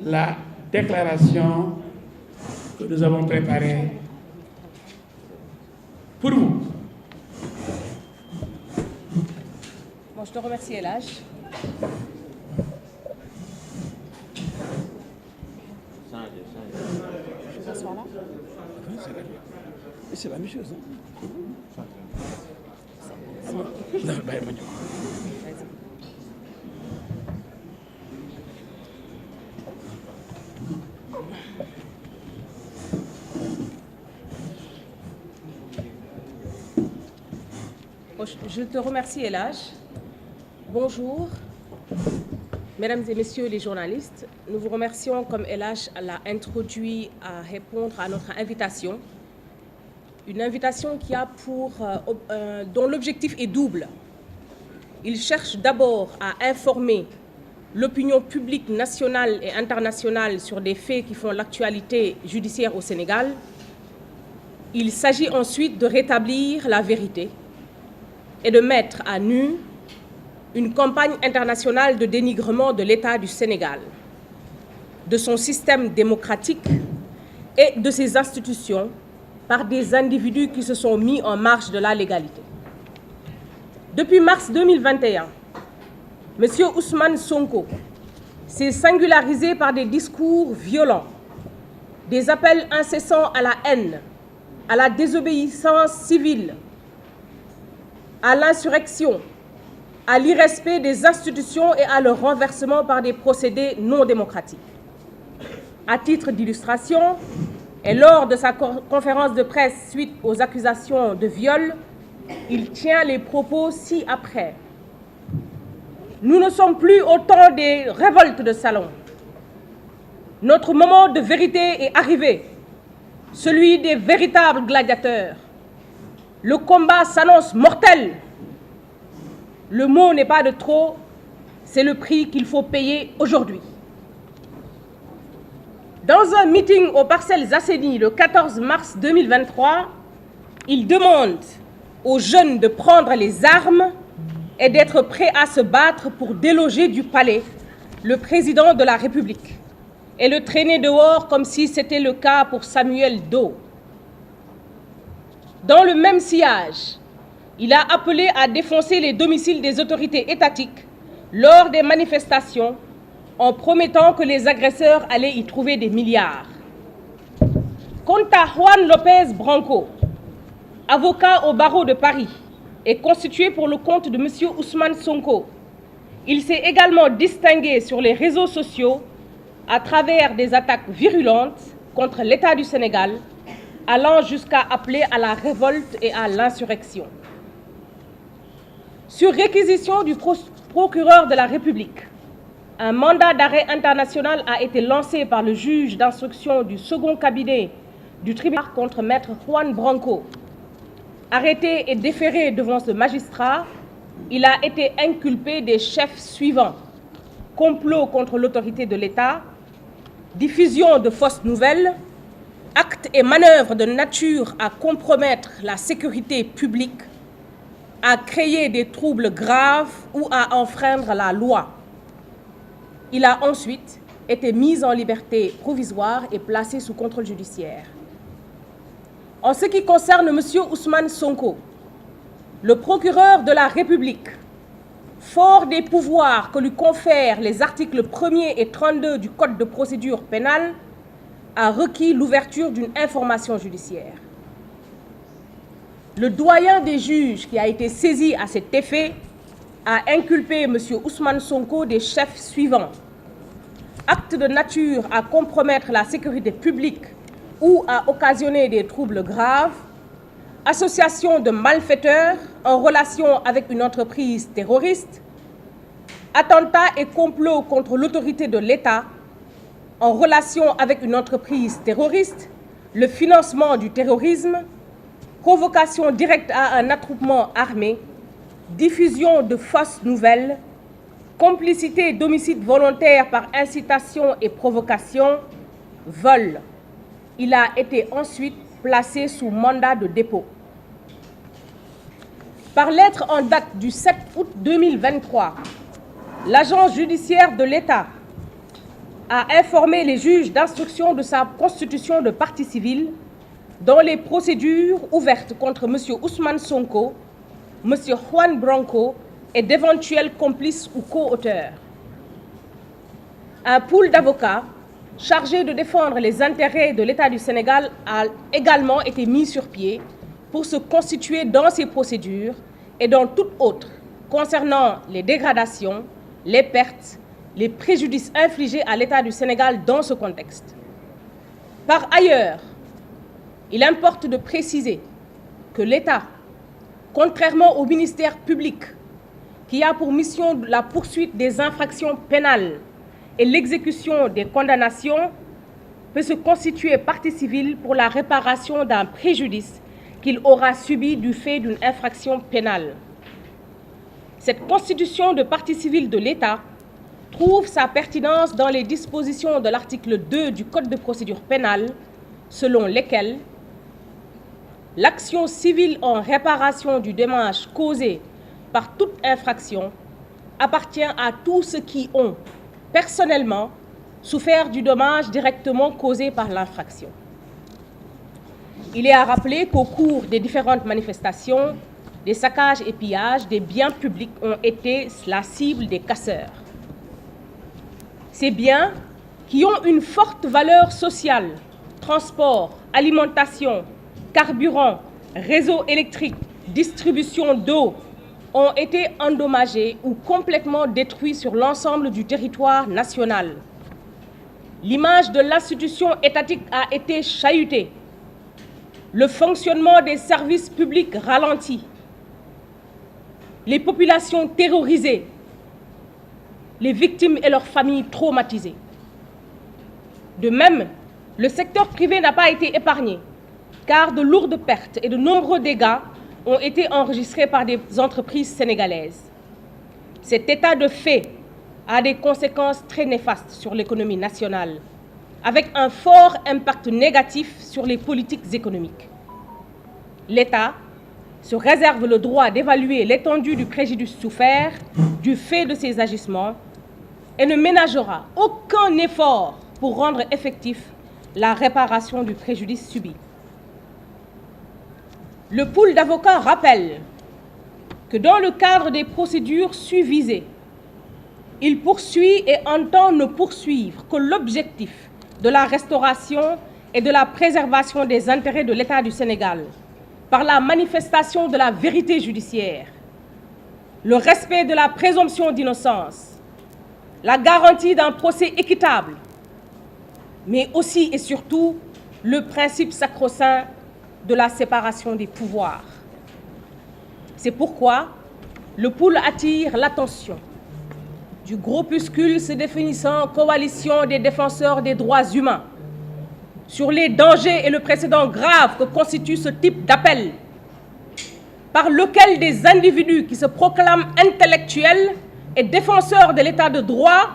La déclaration que nous avons préparée pour vous. Bon, je te remercie, Elhadj. Je vais m'asseoir là. C'est la même chose. Je te remercie, Elhadj. Bonjour, mesdames et messieurs les journalistes. Nous vous remercions, comme Elhadj l'a introduit, à répondre à notre invitation. Une invitation qui a dont l'objectif est double. Il cherche d'abord à informer l'opinion publique nationale et internationale sur des faits qui font l'actualité judiciaire au Sénégal. Il s'agit ensuite de rétablir la vérité et de mettre à nu une campagne internationale de dénigrement de l'État du Sénégal, de son système démocratique et de ses institutions par des individus qui se sont mis en marge de la légalité. Depuis mars 2021, M. Ousmane Sonko s'est singularisé par des discours violents, des appels incessants à la haine, à la désobéissance civile, à l'insurrection, à l'irrespect des institutions et à leur renversement par des procédés non démocratiques. À titre d'illustration, et lors de sa conférence de presse suite aux accusations de viol, il tient les propos ci-après. Nous ne sommes plus au temps des révoltes de salon. Notre moment de vérité est arrivé, celui des véritables gladiateurs. Le combat s'annonce mortel. Le mot n'est pas de trop, c'est le prix qu'il faut payer aujourd'hui. Dans un meeting aux Parcelles Assainies le 14 mars 2023, il demande aux jeunes de prendre les armes et d'être prêts à se battre pour déloger du palais le président de la République et le traîner dehors comme si c'était le cas pour Samuel Doe. Dans le même sillage, il a appelé à défoncer les domiciles des autorités étatiques lors des manifestations en promettant que les agresseurs allaient y trouver des milliards. Quant à Juan Lopez Branco, avocat au barreau de Paris et constitué pour le compte de M. Ousmane Sonko, il s'est également distingué sur les réseaux sociaux à travers des attaques virulentes contre l'État du Sénégal, allant jusqu'à appeler à la révolte et à l'insurrection. Sur réquisition du procureur de la République, un mandat d'arrêt international a été lancé par le juge d'instruction du second cabinet du tribunal contre maître Juan Branco. Arrêté et déféré devant ce magistrat, il a été inculpé des chefs suivants: complot contre l'autorité de l'État, diffusion de fausses nouvelles, actes et manœuvres de nature à compromettre la sécurité publique, à créer des troubles graves ou à enfreindre la loi. Il a ensuite été mis en liberté provisoire et placé sous contrôle judiciaire. En ce qui concerne M. Ousmane Sonko, le procureur de la République, fort des pouvoirs que lui confèrent les articles 1er et 32 du Code de procédure pénale, a requis l'ouverture d'une information judiciaire. Le doyen des juges qui a été saisi à cet effet a inculpé M. Ousmane Sonko des chefs suivants: acte de nature à compromettre la sécurité publique ou à occasionner des troubles graves, association de malfaiteurs en relation avec une entreprise terroriste, attentat et complot contre l'autorité de l'État en relation avec une entreprise terroriste, le financement du terrorisme, provocation directe à un attroupement armé, diffusion de fausses nouvelles, complicité d'homicide volontaire par incitation et provocation, vol. Il a été ensuite placé sous mandat de dépôt. Par lettre en date du 7 août 2023, l'agence judiciaire de l'État a informé les juges d'instruction de sa constitution de partie civile dans les procédures ouvertes contre M. Ousmane Sonko, M. Juan Branco et d'éventuels complices ou co-auteurs. Un pool d'avocats chargé de défendre les intérêts de l'État du Sénégal a également été mis sur pied pour se constituer dans ces procédures et dans toutes autres concernant les dégradations, les pertes, les préjudices infligés à l'État du Sénégal dans ce contexte. Par ailleurs, il importe de préciser que l'État, contrairement au ministère public, qui a pour mission la poursuite des infractions pénales et l'exécution des condamnations, peut se constituer partie civile pour la réparation d'un préjudice qu'il aura subi du fait d'une infraction pénale. Cette constitution de partie civile de l'État trouve sa pertinence dans les dispositions de l'article 2 du Code de procédure pénale, selon lesquelles l'action civile en réparation du dommage causé par toute infraction appartient à tous ceux qui ont, personnellement, souffert du dommage directement causé par l'infraction. Il est à rappeler qu'au cours des différentes manifestations, des saccages et pillages des biens publics ont été la cible des casseurs. Ces biens, qui ont une forte valeur sociale, transport, alimentation, carburant, réseau électrique, distribution d'eau, ont été endommagés ou complètement détruits sur l'ensemble du territoire national. L'image de l'institution étatique a été chahutée. Le fonctionnement des services publics ralenti. Les populations terrorisées. Les victimes et leurs familles traumatisées. De même, le secteur privé n'a pas été épargné, car de lourdes pertes et de nombreux dégâts ont été enregistrés par des entreprises sénégalaises. Cet état de fait a des conséquences très néfastes sur l'économie nationale, avec un fort impact négatif sur les politiques économiques. L'État se réserve le droit d'évaluer l'étendue du préjudice souffert du fait de ces agissements et ne ménagera aucun effort pour rendre effectif la réparation du préjudice subi. Le pool d'avocats rappelle que dans le cadre des procédures susvisées, il poursuit et entend ne poursuivre que l'objectif de la restauration et de la préservation des intérêts de l'État du Sénégal par la manifestation de la vérité judiciaire, le respect de la présomption d'innocence, la garantie d'un procès équitable, mais aussi et surtout le principe sacro-saint de la séparation des pouvoirs. C'est pourquoi le pool attire l'attention du groupuscule se définissant coalition des défenseurs des droits humains sur les dangers et le précédent grave que constitue ce type d'appel, par lequel des individus qui se proclament intellectuels et défenseurs de l'état de droit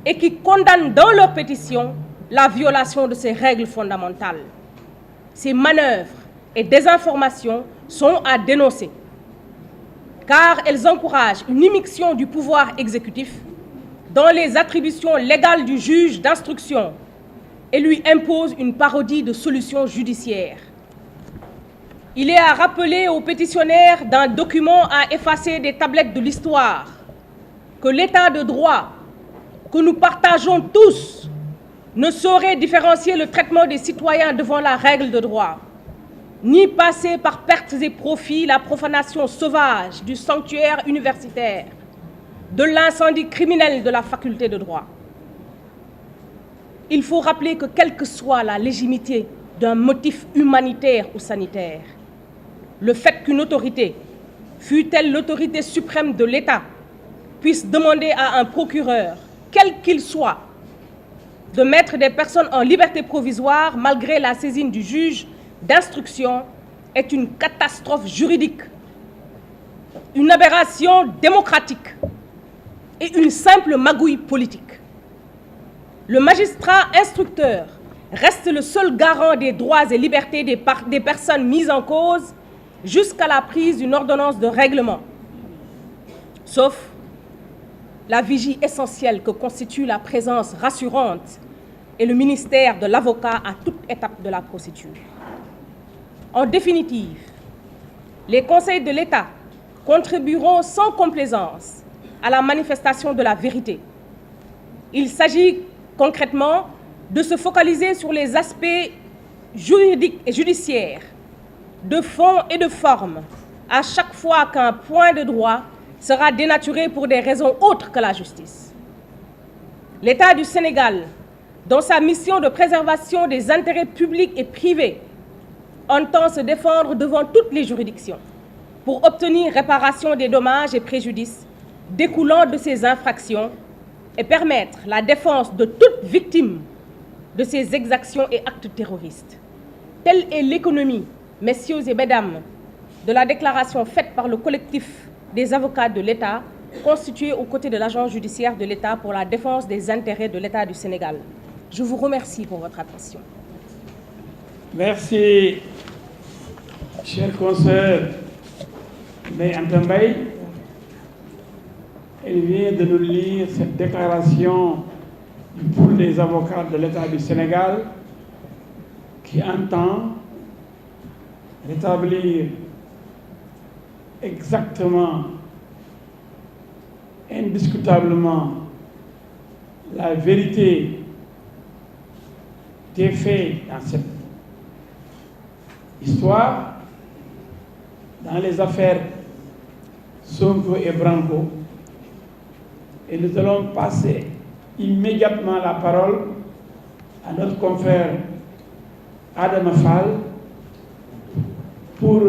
et qui condamnent dans leur pétition la violation de ces règles fondamentales. Ces manœuvres et désinformations sont à dénoncer, car elles encouragent une immixtion du pouvoir exécutif dans les attributions légales du juge d'instruction et lui imposent une parodie de solutions judiciaires. Il est à rappeler aux pétitionnaires d'un document à effacer des tablettes de l'histoire que l'état de droit que nous partageons tous ne saurait différencier le traitement des citoyens devant la règle de droit, ni passer par pertes et profits la profanation sauvage du sanctuaire universitaire, de l'incendie criminel de la faculté de droit. Il faut rappeler que quelle que soit la légitimité d'un motif humanitaire ou sanitaire, le fait qu'une autorité, fût-elle l'autorité suprême de l'État, puisse demander à un procureur, quel qu'il soit, de mettre des personnes en liberté provisoire malgré la saisine du juge d'instruction est une catastrophe juridique, une aberration démocratique et une simple magouille politique. Le magistrat instructeur reste le seul garant des droits et libertés des personnes mises en cause jusqu'à la prise d'une ordonnance de règlement, sauf la vigie essentielle que constitue la présence rassurante et le ministère de l'avocat à toute étape de la procédure. En définitive, les conseils de l'État contribueront sans complaisance à la manifestation de la vérité. Il s'agit concrètement de se focaliser sur les aspects juridiques et judiciaires, de fond et de forme, à chaque fois qu'un point de droit sera dénaturé pour des raisons autres que la justice. L'État du Sénégal, dans sa mission de préservation des intérêts publics et privés, entend se défendre devant toutes les juridictions pour obtenir réparation des dommages et préjudices découlant de ces infractions et permettre la défense de toute victime de ces exactions et actes terroristes. Telle est l'économie, messieurs et mesdames, de la déclaration faite par le collectif des avocats de l'État, constitué aux côtés de l'agence judiciaire de l'État pour la défense des intérêts de l'État du Sénégal. Je vous remercie pour votre attention. Merci, cher consoeur Ndeye Anta Mbaye. Elle vient de nous lire cette déclaration du pool des avocats de l'État du Sénégal qui entend rétablir exactement, indiscutablement, la vérité des faits dans cette histoire, dans les affaires Sonko et Branco. Et nous allons passer immédiatement la parole à notre confrère Adama Fall pour